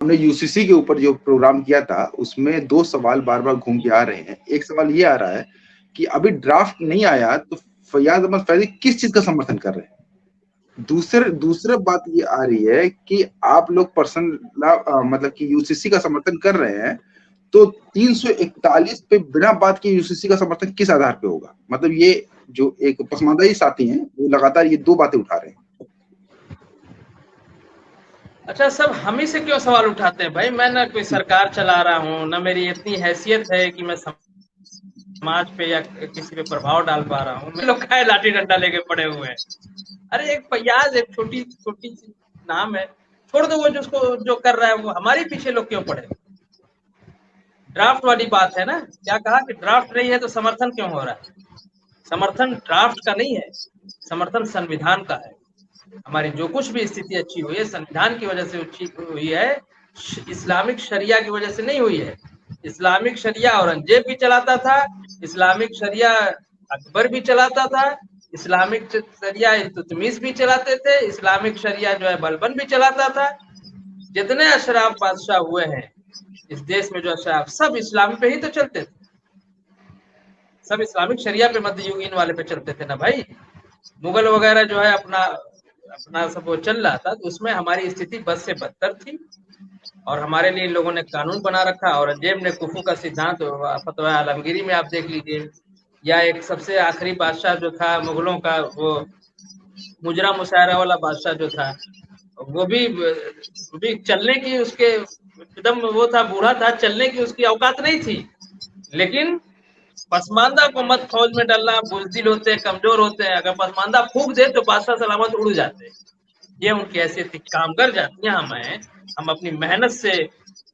हमने यूसीसी के ऊपर जो प्रोग्राम किया था उसमें 2 सवाल बार-बार घूम के आ रहे हैं। एक सवाल ये आ रहा है कि अभी ड्राफ्ट नहीं आया तो फैयाज अहमद फैज़ी किस चीज़ का समर्थन कर रहे हैं? दूसरा बात ये आ रही है कि आप लोग मतलब कि यूसीसी का समर्थन कर रहे हैं, तो 341 पे बिना बात किए यूसीसी का समर्थन किस आधार पे होगा? मतलब ये जो एक पसमानदा साथी हैं, वो लगातार ये 2 बातें उठा रहे हैं। अच्छा, सब हम ही से क्यों सवाल उठाते हैं भाई? मैं ना कोई सरकार चला रहा हूँ, ना मेरी इतनी हैसियत है कि मैं समाज पे या किसी पे प्रभाव डाल पा रहा हूँ। लोग काहे लाठी डंडा लेके पड़े हुए हैं? अरे एक फैयाज, एक छोटी छोटी सी नाम है, छोड़ दो। वो जिसको जो कर रहा है वो हमारे पीछे लोग क्यों पड़े? ड्राफ्ट वाली बात है ना, क्या कहा कि ड्राफ्ट नहीं है तो समर्थन क्यों हो रहा है? समर्थन ड्राफ्ट का नहीं है, समर्थन संविधान का है। हमारी जो कुछ भी स्थिति अच्छी हुई है संविधान की वजह से अच्छी हुई है, इस्लामिक शरिया की वजह से नहीं हुई है। इस्लामिक शरिया औरंगजेब भी चलाता था, इस्लामिक शरिया अकबर भी चलाता था, इस्लामिक शरिया इल्तुतमिश भी चलाते थे, इस्लामिक शरिया जो है बलबन भी चलाता था। जितने अशराफ बादशाह हुए हैं इस देश में, जो अशराफ सब इस्लाम पे ही तो चलते थे, सब इस्लामिक शरिया पे मध्ययुगीन वाले पे चलते थे ना भाई। मुगल वगैरह जो है अपना अपना सब वो चल रहा था, तो उसमें हमारी स्थिति बद से बदतर थी। और हमारे लिए इन लोगों ने कानून बना रखा। औरंगजेब ने कुफू का सिद्धांत फतवा आलमगीरी में आप देख लीजिए, या एक सबसे आखिरी बादशाह जो था मुगलों का, वो मुजरा मुशायरा वाला बादशाह जो था, वो भी चलने की उसके एकदम वो था, बूढ़ा था, चलने की उसकी औकात नहीं थी। लेकिन पसमानदा को मत फौज में डालना, बुजदिल होते हैं, कमजोर होते हैं, अगर पसमानदा फूंक दे तो बादशाह सलामत उड़ जाते हैं। ये उनकी ऐसी थी। कामगर जातियां हम अपनी मेहनत से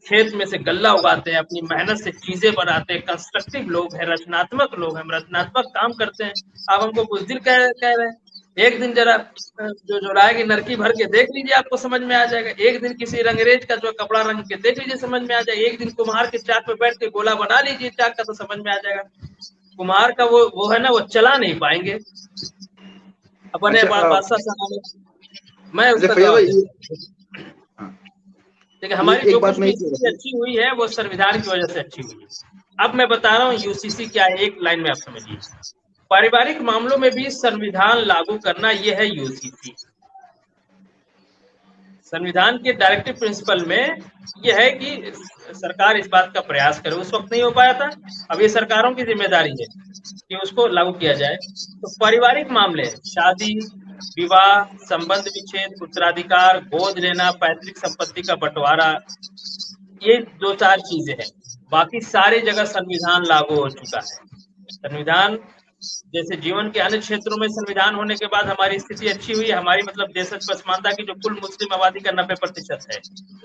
खेत में से गल्ला उगाते हैं, अपनी मेहनत से चीजें बनाते हैं, कंस्ट्रक्टिव लोग हैं, रचनात्मक लोग हैं, रचनात्मक काम करते हैं। आप हमको बुजदिल कह रहे हैं। एक दिन जरा जो राय की नरकी भर के देख लीजिए, आपको समझ में आ जाएगा। एक दिन किसी रंगरेज का जो कपड़ा रंग के देख लीजिए, समझ में आ जाएगा। एक दिन कुम्हार के चाक पे बैठ के गोला बना लीजिए चाक का, तो समझ में आ जाएगा। कुम्हार का वो है ना, वो चला नहीं पाएंगे अपने बादशाह साहब। मैं उसका जवाब देता। देखिए, हमारी जो कुछ भी स्थिति अच्छी हुई है वो संविधान की वजह से अच्छी हुई है। अब मैं बता रहा हूँ यूसीसी क्या है, एक लाइन में आप समझिए। पारिवारिक मामलों में भी संविधान लागू करना, यह है यूसीसी। संविधान के डायरेक्टिव प्रिंसिपल में यह है कि सरकार इस बात का प्रयास करे। उस वक्त नहीं हो पाया था, अब ये सरकारों की जिम्मेदारी है कि उसको लागू किया जाए। तो पारिवारिक मामले, शादी, विवाह, संबंध विच्छेद, उत्तराधिकार, गोद लेना, पैतृक संपत्ति का बंटवारा, ये 2-4 चीजें हैं। बाकी सारी जगह संविधान लागू हो चुका है। संविधान जैसे जीवन के अन्य क्षेत्रों में संविधान होने के बाद हमारी स्थिति अच्छी हुई। हमारी मतलब देशज पसमानदा की जो कुल मुस्लिम आबादी का 90% है,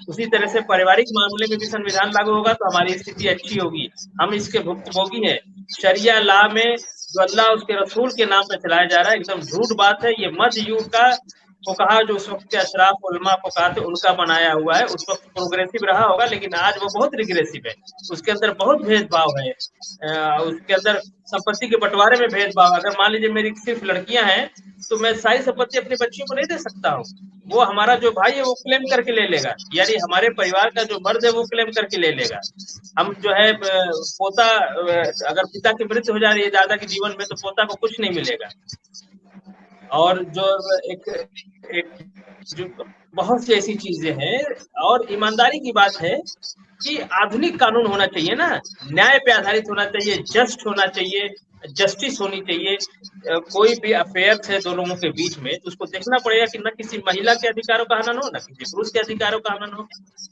उसी तरह से पारिवारिक मामले में भी संविधान लागू होगा तो हमारी स्थिति अच्छी होगी। हम इसके भुक्तभोगी हैं। शरिया ला में जो अल्लाह उसके रसूल के नाम पे चलाया जा रहा है, एकदम झूठ बात है। ये मध्य युग का को कहा, जो उस वक्त के अशराफ उलमा को कहा थे, उनका बनाया हुआ है। उस वक्त प्रोग्रेसिव रहा होगा, लेकिन आज वो बहुत रिग्रेसिव है। उसके अंदर बहुत भेदभाव है। उसके अंदर संपत्ति के बंटवारे में भेदभाव। अगर मान लीजिए मेरी सिर्फ लड़कियां हैं तो मैं सारी संपत्ति अपनी बच्चियों को नहीं दे सकता हूँ। वो हमारा जो भाई है वो क्लेम करके ले लेगा, यानी हमारे परिवार का जो मर्द है वो क्लेम करके ले लेगा। हम जो है पोता, अगर पिता की मृत्यु हो जा रही है दादा के जीवन में, तो पोता को कुछ नहीं मिलेगा। और जो एक जो बहुत सी ऐसी चीजें हैं। और ईमानदारी की बात है कि आधुनिक कानून होना चाहिए ना, न्याय पे आधारित होना चाहिए, जस्ट होना चाहिए, जस्टिस होनी चाहिए। कोई भी अफेयर है दो लोगों के बीच में, तो उसको देखना पड़ेगा कि न किसी महिला के अधिकारों का हनन हो, न किसी पुरुष के अधिकारों का हनन हो।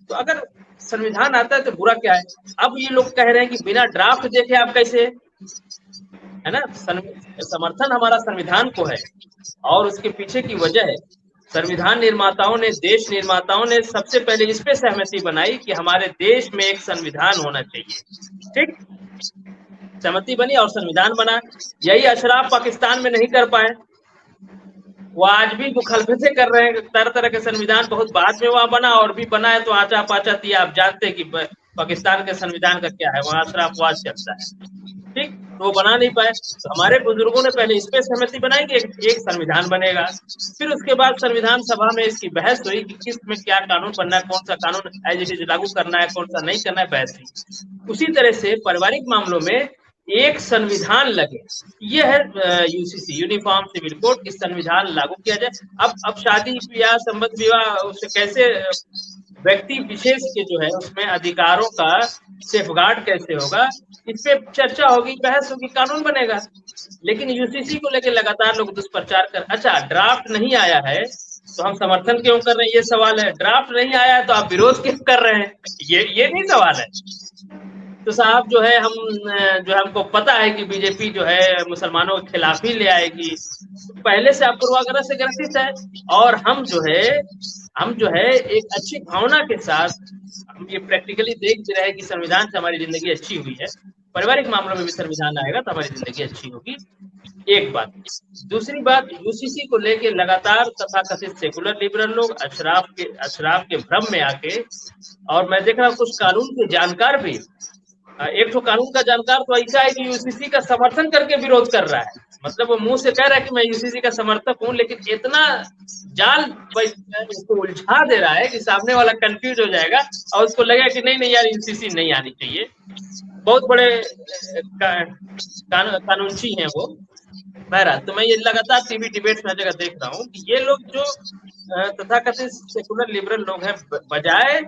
तो अगर संविधान आता है तो बुरा क्या है? अब ये लोग कह रहे हैं कि बिना ड्राफ्ट देखे आप कैसे, है ना। समर्थन हमारा संविधान को है, और उसके पीछे की वजह है संविधान निर्माताओं ने, देश निर्माताओं ने सबसे पहले इस पे सहमति बनाई कि हमारे देश में एक संविधान होना चाहिए। ठीक, सहमति बनी और संविधान बना। यही अशराफ पाकिस्तान में नहीं कर पाए, वो आज भी मुखालफतें कर रहे हैं। तरह तरह के संविधान बहुत बाद में वहां बना, और भी बना है तो आचा पाचा दिया। आप जानते हैं कि पाकिस्तान के संविधान का क्या है, वहां अशराफवाद चलता है। ठीक, तो वो बना नहीं पाए। तो हमारे बुजुर्गों ने पहले इस पे सहमति बनाई कि एक संविधान बनेगा, फिर उसके बाद संविधान सभा में इसकी बहस हुई कि किस में क्या कानून बनना है, कौन सा कानून एज इट इज लागू करना है, कौन सा नहीं करना है, बहस हुई। उसी तरह से पारिवारिक मामलों में एक संविधान लगे, ये है यूसीसी, यूनिफॉर्म सिविल कोड। इस संविधान लागू किया जाए। अब शादी ब्याह, संबंध विवाह, उससे कैसे व्यक्ति विशेष के जो है उसमें अधिकारों का सेफगार्ड कैसे होगा, इस पे चर्चा होगी, बहस होगी, कानून बनेगा। लेकिन यूसीसी को लेकर लगातार लोग दुष्प्रचार कर, अच्छा ड्राफ्ट नहीं आया है तो हम समर्थन क्यों कर रहे हैं, ये सवाल है। ड्राफ्ट नहीं आया है तो आप विरोध क्यों कर रहे हैं, ये नहीं सवाल है। तो साहब जो है हमको पता है कि बीजेपी जो है मुसलमानों के खिलाफ ही ले आएगी, पहले से आप पूर्वाग्रह से ग्रसित है। और हम जो है एक अच्छी भावना के साथ हम ये प्रैक्टिकली देख भी रहे हैं कि संविधान से हमारी जिंदगी अच्छी हुई है। पारिवारिक मामलों में भी संविधान आएगा तो हमारी जिंदगी अच्छी होगी, एक बात। दूसरी बात, यूसीसी को लेके लगातार तथाकथित सेकुलर लिबरल लोग अशराफ के भ्रम में आके, और मैं देख रहा हूँ कुछ कानून के जानकार भी, एक तो कानून का जानकार तो ऐसा है कि यूसीसी का समर्थन करके विरोध कर रहा है, मतलब वो मुंह से कह रहा है कि मैं यूसीसी का समर्थक हूँ, लेकिन इतना जाल उसको उलझा दे रहा है कि सामने वाला कंफ्यूज हो जाएगा और उसको लगेगा कि नहीं यार यूसीसी नहीं आनी चाहिए। बहुत बड़े कानूनची हैं वो। बहरहाल, तो मैं ये लगातार टीवी डिबेट्स में जगह देख रहा हूँ कि ये लोग जो तथाकथित सेकुलर लिबरल लोग हैं, बजाय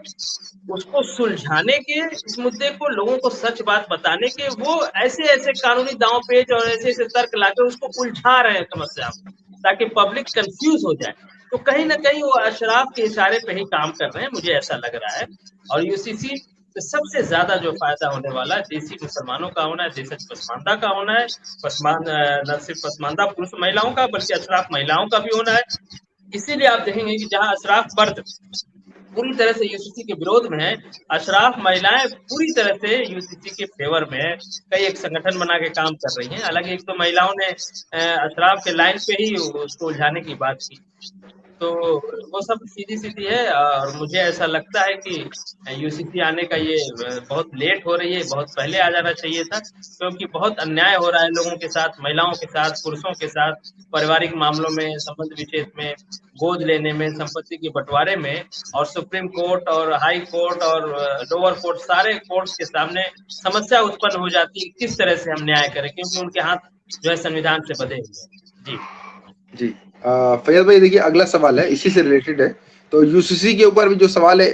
उसको सुलझाने के, इस मुद्दे को लोगों को सच बात बताने के, वो ऐसे कानूनी दांव पेच और ऐसे तर्क लाकर उसको उलझा रहे हैं समस्या को, ताकि पब्लिक कंफ्यूज हो जाए। तो कहीं ना कहीं वो अशराफ के इशारे पे ही काम कर रहे हैं, मुझे ऐसा लग रहा है। और यूसीसी तो सबसे ज्यादा जो फायदा होने वाला है देसी मुसलमानों का होना है, देशज पसमानदा का होना है, न सिर्फ पसमानदा पुरुष महिलाओं का बल्कि अशराफ महिलाओं का भी होना है। इसीलिए आप देखेंगे कि जहां अशराफ मर्द पूरी तरह से यूसीसी के विरोध में है, अशराफ महिलाएं पूरी तरह से यूसीसी के फेवर में है। कई एक संगठन बना के काम कर रही हैं। हालांकि एक तो महिलाओं ने अशराफ के लाइन पे ही उसको उलझाने की बात की, तो वो सब सीधी है। और मुझे ऐसा लगता है कि यूसीसी आने का ये बहुत लेट हो रही है, बहुत पहले आ जाना चाहिए था, क्योंकि बहुत अन्याय हो रहा है लोगों के साथ, महिलाओं के साथ, पुरुषों के साथ, पारिवारिक मामलों में, संबंध विच्छेद में, गोद लेने में, संपत्ति के बंटवारे में। और सुप्रीम कोर्ट और हाई कोर्ट और लोअर कोर्ट, सारे कोर्ट्स के सामने समस्या उत्पन्न हो जाती है किस तरह से हम न्याय करें, क्योंकि उनके हाथ जो है संविधान से बंधे हुए हैं। जी फैयाज भाई, देखिए अगला सवाल है, इसी से रिलेटेड है, तो यूसीसी के ऊपर भी जो सवाल है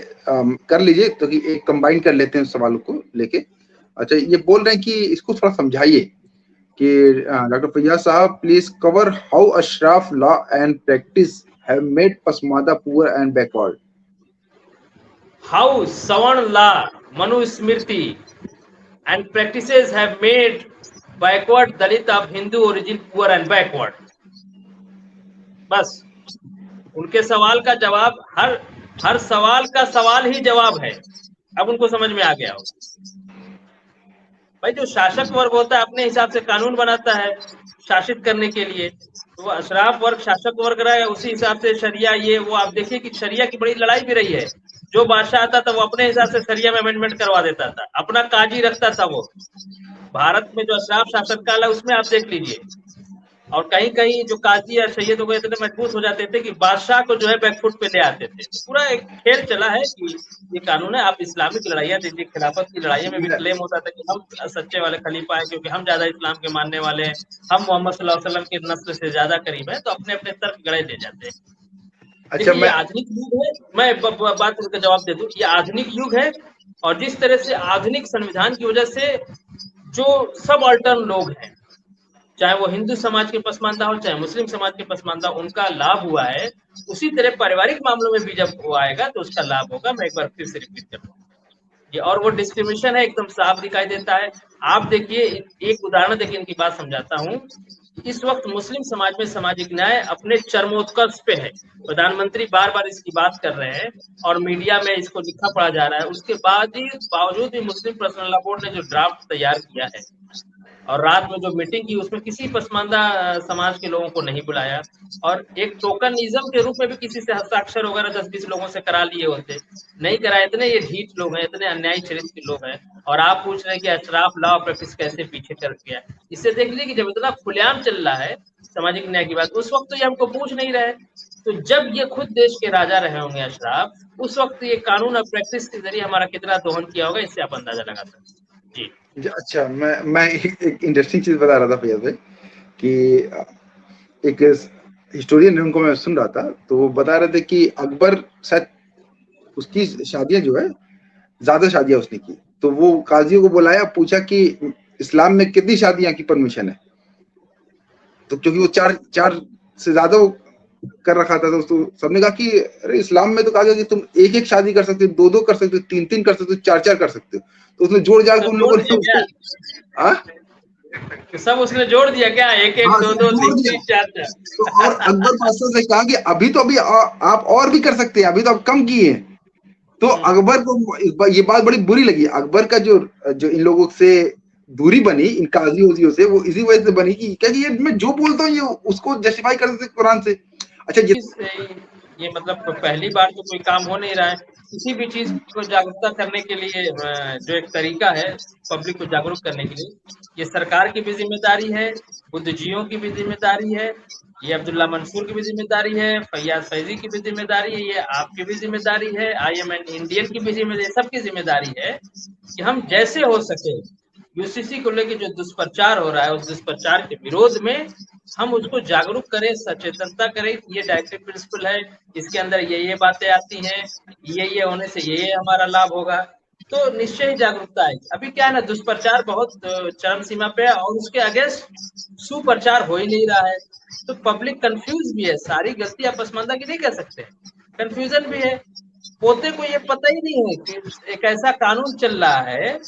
कर लीजिए, तो कि एक कंबाइन कर लेते हैं सवालों को लेके। अच्छा, ये बोल रहे हैं कि इसको थोड़ा समझाइए कि डॉक्टर फैयाज साहब, please cover how Ashraf law and practice have made Pasmanda poor and backward. How Savarna law, Manusmriti and practices have made backward Dalit of Hindu origin poor and backward. बस उनके सवाल का जवाब, हर सवाल का सवाल ही जवाब है। अब उनको समझ में आ गया होगा। भाई, जो शासक वर्ग होता है अपने हिसाब से कानून बनाता है शासित करने के लिए, तो वो अशराफ वर्ग शासक वर्ग रहा है, उसी हिसाब से शरिया, ये वो आप देखिए कि शरिया की बड़ी लड़ाई भी रही है। जो बादशाह आता था वो अपने हिसाब से शरिया में अमेंडमेंट करवा देता था, अपना काजी रखता था वो। भारत में जो अशराफ शासक काल है उसमें आप देख लीजिए। और कहीं कहीं जो काजी या सैयद हो गए इतने मजबूत हो जाते थे कि बादशाह को जो है बैकफुट पे ले आते थे। तो पूरा एक खेल चला है कि ये कानून है। आप इस्लामिक लड़ाइयाँ देखिए, खिलाफत की लड़ाइयों में भी क्लेम होता था कि हम सच्चे वाले खलीफा है, क्योंकि हम ज्यादा इस्लाम के मानने वाले हैं, हम मोहम्मद सल्लल्लाहु अलैहि वसल्लम के नस्ल से ज्यादा करीब है, तो अपने अपने तर्क गड़े ले जाते हैं। अच्छा, ये आधुनिक युग है। मैं बात का जवाब दे दूं, ये आधुनिक युग है। और जिस तरह से आधुनिक संविधान की वजह से जो सब अल्टर्न लोग हैं, चाहे वो हिंदू समाज के पसमानदा हो, चाहे मुस्लिम समाज के पसमानदा, उनका लाभ हुआ है। उसी तरह पारिवारिक मामलों में भी जब वो आएगा तो उसका लाभ होगा। मैं एक बार फिर से रिपीट करता हूँ ये, और वो डिस्क्रिमिनेशन है एकदम साफ दिखाई देता है। आप देखिए, एक उदाहरण देखिए, इनकी बात समझाता हूँ। इस वक्त मुस्लिम समाज में सामाजिक न्याय अपने चरमोत्कर्ष पे है। प्रधानमंत्री बार बार इसकी बात कर रहे हैं और मीडिया में इसको लिखा पढ़ा जा रहा है। उसके बावजूद भी मुस्लिम पर्सनल लॉ बोर्ड ने जो ड्राफ्ट तैयार किया है, और रात में जो मीटिंग की उसमें किसी पसमानदा समाज के लोगों को नहीं बुलाया, और एक टोकनिज्म के रूप में भी किसी से हस्ताक्षर वगैरह 10-20 लोगों से करा लिए होते, नहीं कराए। इतने ये ढीठ लोग हैं, इतने अन्यायी चरित्र के लोग हैं, और आप पूछ रहे हैं कि अशराफ लॉ ऑफ प्रैक्टिस कैसे पीछे कर गया। इससे देख लीजिए कि जब इतना खुलेआम चल रहा है सामाजिक न्याय की बात, उस वक्त तो ये हमको पूछ नहीं रहे। तो जब ये खुद देश के राजा रहे होंगे अशराफ, उस वक्त ये कानून और प्रैक्टिस के जरिए हमारा कितना दोहन किया होगा, इससे आप अंदाजा लगा सकते हैं। जी अच्छा, मैं एक इंटरेस्टिंग चीज बता रहा था फैयाज भाई कि एक हिस्टोरियन उनको मैं सुन रहा था, तो वो बता रहे थे कि अकबर शायद उसकी शादियां जो है ज्यादा शादियां उसने की, तो वो काजियों को बुलाया, पूछा कि इस्लाम में कितनी शादियां की परमिशन है, तो क्योंकि वो चार चार से ज्यादा कर रखा था, तो सबने कहा कि अरे इस्लाम में तो कहा गया कि तुम एक एक शादी कर सकते हो, दो दो कर सकते हो, तीन तीन कर सकते हो, चार चार कर सकते हो। तो उसने जोड़ जाड़ के उन लोगों ने तो सब उसने जोड़ दिया क्या, एक एक दो दो तीन तीन चार चार। तो और अकबर बादशाह से कहा कि अभी आप और भी कर सकते हैं, अभी तो आप कम किए। तो अकबर को ये बात बड़ी बुरी लगी। अकबर का जो इन लोगों से दूरी बनी, इन काजियों से, वो इसी वजह से बनी कि क्योंकि ये मैं जो बोलता हूँ ये उसको जस्टिफाई कर सकते कुरान से। अच्छा, ये मतलब पहली बार तो कोई काम हो नहीं रहा है। किसी भी चीज को जागरूकता करने के लिए जो एक तरीका है पब्लिक को जागरूक करने के लिए, ये सरकार की भी जिम्मेदारी है, बुद्धिजीवियों की भी जिम्मेदारी है, ये अब्दुल्ला मंसूर की भी जिम्मेदारी है, फैयाज फैजी की भी जिम्मेदारी है, ये आपकी भी जिम्मेदारी है, IMN इंडियन की भी जिम्मेदारी, सबकी जिम्मेदारी है कि हम जैसे हो सके यूसीसी को लेकर जो दुष्प्रचार हो रहा है उस दुष्प्रचार के विरोध में हम उसको जागरूक करें, सचेतनता करें। ये डायरेक्टिव प्रिंसिपल है, इसके अंदर ये बातें आती हैं, ये होने से ये हमारा लाभ होगा, तो निश्चय ही जागरूकता आएगी। अभी क्या है ना, दुष्प्रचार बहुत चरम सीमा पे है और उसके अगेंस्ट सुप्रचार हो ही नहीं रहा है, तो पब्लिक कंफ्यूज भी है। सारी गलती आप पसमानदा की नहीं कह सकते, कंफ्यूजन भी है। पोते को ये पता ही नहीं है कि एक ऐसा कानून चल रहा है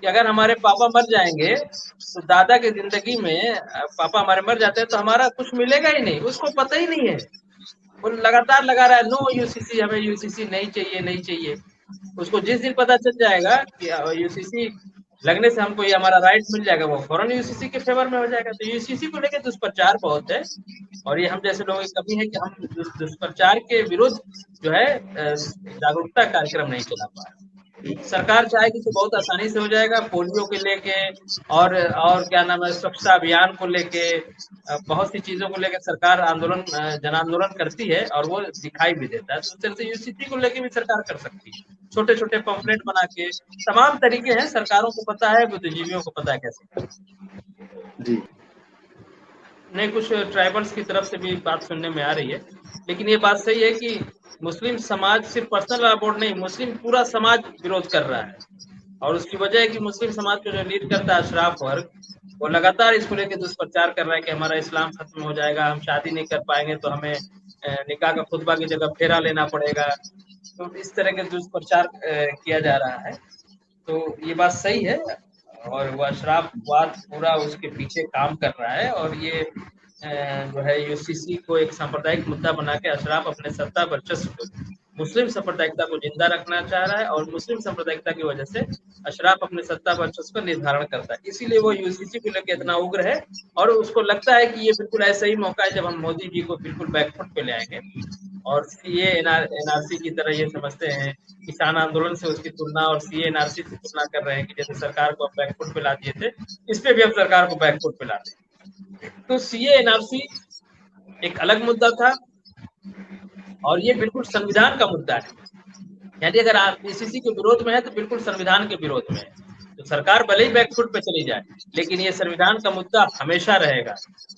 कि अगर हमारे पापा मर जाएंगे तो दादा की जिंदगी में पापा हमारे मर जाते हैं तो हमारा कुछ मिलेगा ही नहीं, उसको पता ही नहीं है। वो लगातार लगा रहा है नो यूसीसी, हमें यूसीसी नहीं चाहिए, नहीं चाहिए। उसको जिस दिन पता चल जाएगा कि यूसीसी लगने से हमको ये हमारा राइट मिल जाएगा, वो फौरन यूसीसी के फेवर में हो जाएगा। तो यूसीसी को लेकर दुष्प्रचार बहुत है, और ये हम जैसे लोगों की कमी है कि हम दुष्प्रचार के विरुद्ध जो है जागरूकता कार्यक्रम नहीं चला पा रहे। सरकार चाहेगी तो बहुत आसानी से हो जाएगा। पोलियो के लेके और क्या नाम है, स्वच्छता अभियान को लेके, बहुत सी चीजों को लेकर सरकार आंदोलन, जन आंदोलन करती है और वो दिखाई भी देता है। तो उस तरह से यूसीसी को लेके भी सरकार कर सकती है, छोटे छोटे पंपलेट बना के। तमाम तरीके हैं, सरकारों को पता है, बुद्धिजीवियों को पता है कैसे करना। जी नहीं, कुछ ट्राइबल्स की तरफ से भी बात सुनने में आ रही है, लेकिन ये बात सही है कि मुस्लिम समाज सिर्फ पर्सनल बोर्ड नहीं, मुस्लिम पूरा समाज विरोध कर रहा है, और उसकी वजह है कि मुस्लिम समाज को जो लीड करता है अशराफ वर्ग, वो लगातार इसको लेकर दुष्प्रचार कर रहा है कि हमारा इस्लाम खत्म हो जाएगा, हम शादी नहीं कर पाएंगे तो हमें निकाह का खुतबा की जगह फेरा लेना पड़ेगा। तो इस तरह के दुष्प्रचार किया जा रहा है। तो ये बात सही है, और वो अशराफवाद पूरा उसके पीछे काम कर रहा है, और ये जो है यूसीसी को एक सांप्रदायिक मुद्दा बना के अशराफ अपने सत्ता वर्चस्व को, मुस्लिम सांप्रदायिकता को जिंदा रखना चाह रहा है, और मुस्लिम सांप्रदायिकता की वजह से अशराफ अपने सत्ता वर्चस्व का निर्धारण करता है। इसीलिए वो यूसीसी को लेकर इतना उग्र है, और उसको लगता है कि ये बिल्कुल ऐसा ही मौका है जब हम मोदी जी को बिल्कुल बैकफुट पे ले आएंगे, और सीए एनआरसी की तरह ये समझते हैं। किसान आंदोलन से उसकी तुलना और सीए एनआरसी की तुलना कर रहे हैं कि जैसे सरकार को हम बैकफुट पे ला दिए थे, इस पे भी हम सरकार को बैकफुट पे लाते हैं। तो सीए एनआरसी एक अलग मुद्दा था, और ये बिल्कुल संविधान का मुद्दा है। यानी अगर आप पीसीसी के विरोध में है तो बिल्कुल संविधान के विरोध में है। तो सरकार भले ही बैकफुट पे चली जाए, लेकिन ये संविधान का मुद्दा हमेशा रहेगा,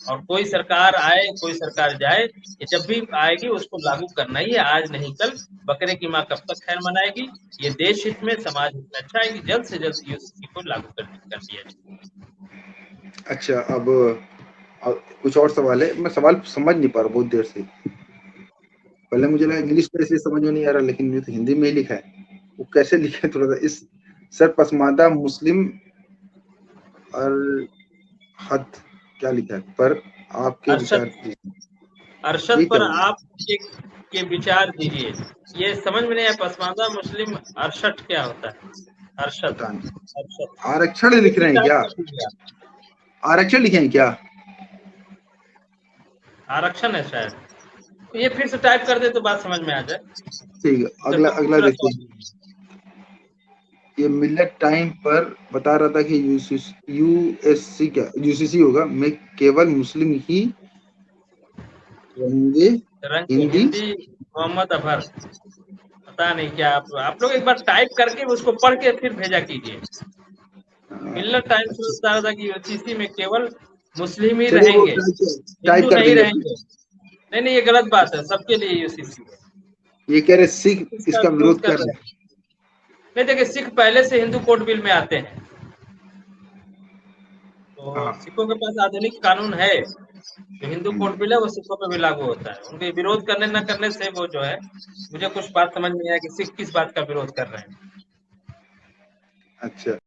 और कोई सरकार आए, कोई सरकार जाए, ये जब भी आएगी उसको लागू करना ही है, आज नहीं कल। बकरे की माँ कब तक खैर मनाएगी? ये देश हित में, समाज हित में अच्छा है कि जल्द से जल्द यूसीसी को लागू कर दिया जाए। अच्छा, अब कुछ और सवाल है, मैं सवाल समझ नहीं पा रहा बहुत देर से। पहले मुझे लगा इंग्लिश में इसलिए समझ में नहीं आ रहा, लेकिन ये तो हिंदी में ही लिखा है। वो कैसे लिखा है थोड़ा सा इस सर पसमानदा मुस्लिम और हद क्या लिखा है पर आपके विचार दीजिए। अरशद पर आप के विचार दीजिए। ये समझ में नहीं आया, पसमानदा मुस्लिम अरशद क्या होता है? अरशद, पता नहीं, अरशद आरक्षण लिख रहे हैं क्या? आरक्षण लिखे हैं क्या? आरक्षण है शायद। ये फिर से टाइप कर दे तो बात समझ में आ जाए। ठीक है, अगला अगला देखते हैं। ये मिलेट टाइम पर बता रहा था कि यूएससी क्या यूसीसी होगा में केवल मुस्लिम ही रहेंगे। हिंदी मोहम्मद अफर, पता नहीं क्या। आप लोग एक बार टाइप करके उसको पढ़ के फिर भेजा कीजिए। मिलत टाइम्स में बता रहा था कि यूसीसी में केवल मुस्लिम ही चलिए वो रहेंगे, टाइप हिंदू कर नहीं देंगे। रहेंगे। नहीं, ये गलत बात है, सबके लिए यूसीसी है। ये कह रहे सिख इसका विरोध कर रहे हैं। नहीं देखिए, सिख पहले से हिंदू कोड बिल में आते हैं, तो सिखों के पास आधुनिक कानून है। जो हिंदू कोड बिल है वो सिखों पे भी लागू होता है। उनके विरोध करने न करने से वो जो है, मुझे कुछ बात समझ नहीं आया कि सिख किस बात का विरोध कर रहे हैं। अच्छा।